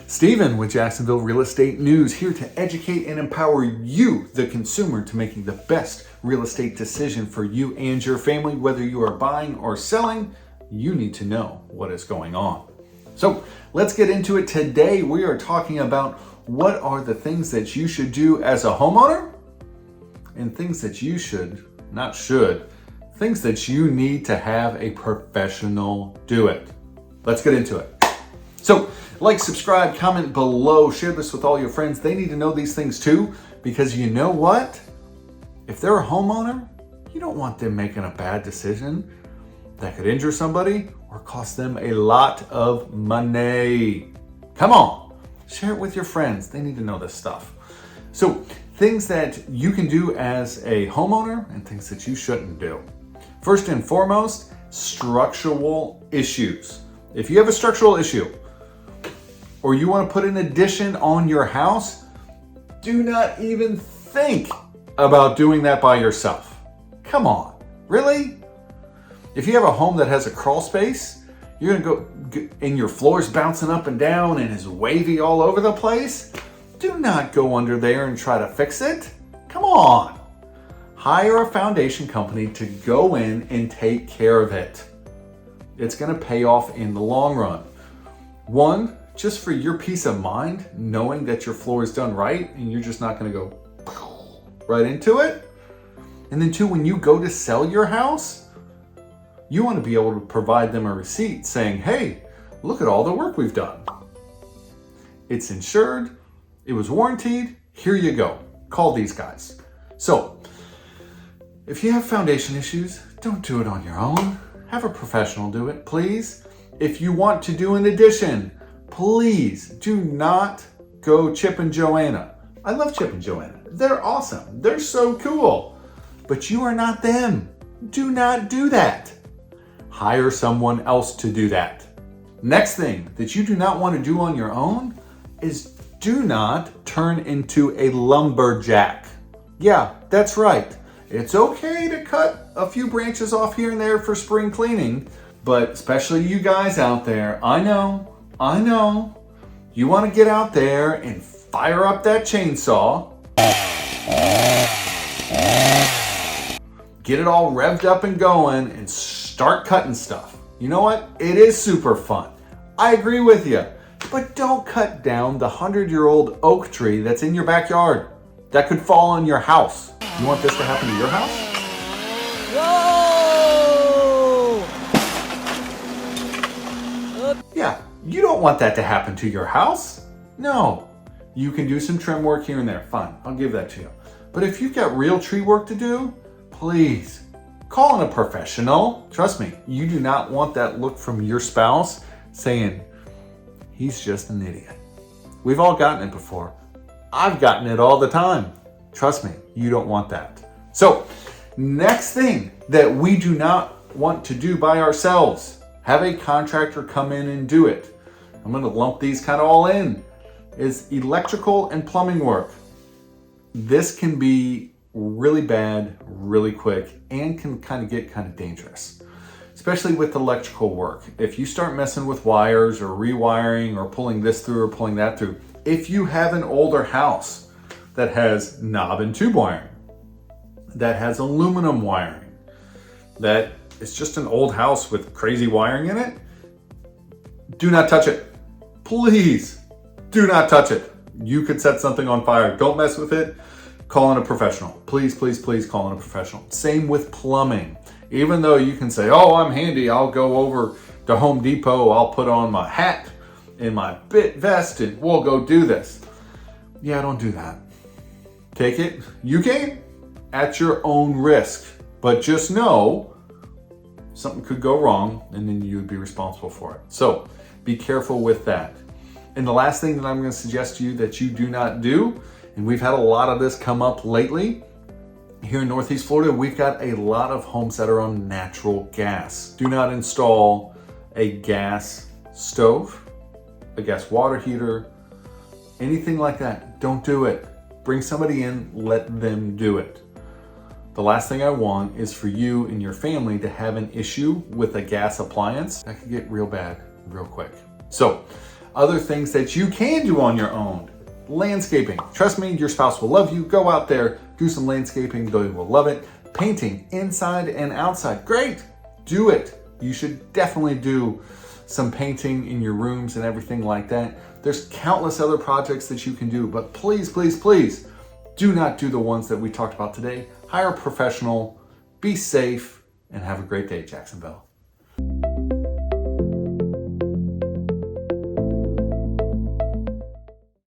Stephen with Jacksonville Real Estate News, here to educate and empower you, the consumer, to making the best real estate decision for you and your family. Whether you are buying or selling, you need to know what is going on. So let's get into it. Today we are talking about what are the things that you should do as a homeowner and things that you things that you need to have a professional do it. Let's get into it. So like, subscribe, comment below, share this with all your friends. They need to know these things too, because you know what? If they're a homeowner, you don't want them making a bad decision that could injure somebody or cost them a lot of money. Come on, share it with your friends. They need to know this stuff. So things that you can do as a homeowner and things that you shouldn't do. First and foremost, structural issues. If you have a structural issue, or you want to put an addition on your house, do not even think about doing that by yourself. Come on, really? If you have a home that has a crawl space, you're gonna go and your floor's bouncing up and down and is wavy all over the place, do not go under there and try to fix it. Come on. Hire a foundation company to go in and take care of it. It's gonna pay off in the long run. One, just for your peace of mind, knowing that your floor is done right and you're just not gonna go right into it. And then two, when you go to sell your house, you wanna be able to provide them a receipt saying, hey, look at all the work we've done. It's insured, it was warranted, here you go. Call these guys. So, if you have foundation issues, don't do it on your own. Have a professional do it, please. If you want to do an addition, please do not go Chip and Joanna. I love Chip and Joanna. They're awesome. They're so cool. But you are not them. Do not do that. Hire someone else to do that. Next thing that you do not want to do on your own is do not turn into a lumberjack. Yeah, that's right. It's okay to cut a few branches off here and there for spring cleaning, but especially you guys out there, I know, you want to get out there and fire up that chainsaw, get it all revved up and going and start cutting stuff. You know what? It is super fun. I agree with you, but don't cut down the 100-year-old oak tree that's in your backyard that could fall on your house. You want this to happen to your house? Whoa! Yeah, you don't want that to happen to your house. No, you can do some trim work here and there. Fine, I'll give that to you. But if you've got real tree work to do, please call in a professional. Trust me, you do not want that look from your spouse saying, he's just an idiot. We've all gotten it before. I've gotten it all the time. Trust me, you don't want that. So, next thing that we do not want to do by ourselves, have a contractor come in and do it. I'm going to lump these kind of all in, is electrical and plumbing work. This can be really bad, really quick, and can get kind of dangerous, especially with electrical work. If you start messing with wires or rewiring or pulling this through or pulling that through, if you have an older house that has knob and tube wiring, that has aluminum wiring, that is just an old house with crazy wiring in it, do not touch it. Please, do not touch it. You could set something on fire. Don't mess with it. Call in a professional. Please, please, please call in a professional. Same with plumbing. Even though you can say, oh, I'm handy, I'll go over to Home Depot, I'll put on my hat and my vest and we'll go do this. Yeah, don't do that. Take it, you can, at your own risk, but just know something could go wrong and then you would be responsible for it. So be careful with that. And the last thing that I'm going to suggest to you that you do not do, and we've had a lot of this come up lately, here in Northeast Florida, we've got a lot of homes that are on natural gas. Do not install a gas stove, a gas water heater, anything like that. Don't do it. Bring somebody in, let them do it. The last thing I want is for you and your family to have an issue with a gas appliance that could get real bad real quick. So Other things that you can do on your own. Landscaping. Trust me, your spouse will love you. Go out there, do some landscaping. They will love it. Painting inside and outside. Great. Do it. You should definitely do some painting in your rooms and everything like that. There's countless other projects that you can do, but please, please, please do not do the ones that we talked about today. Hire a professional, be safe, and have a great day, Jacksonville.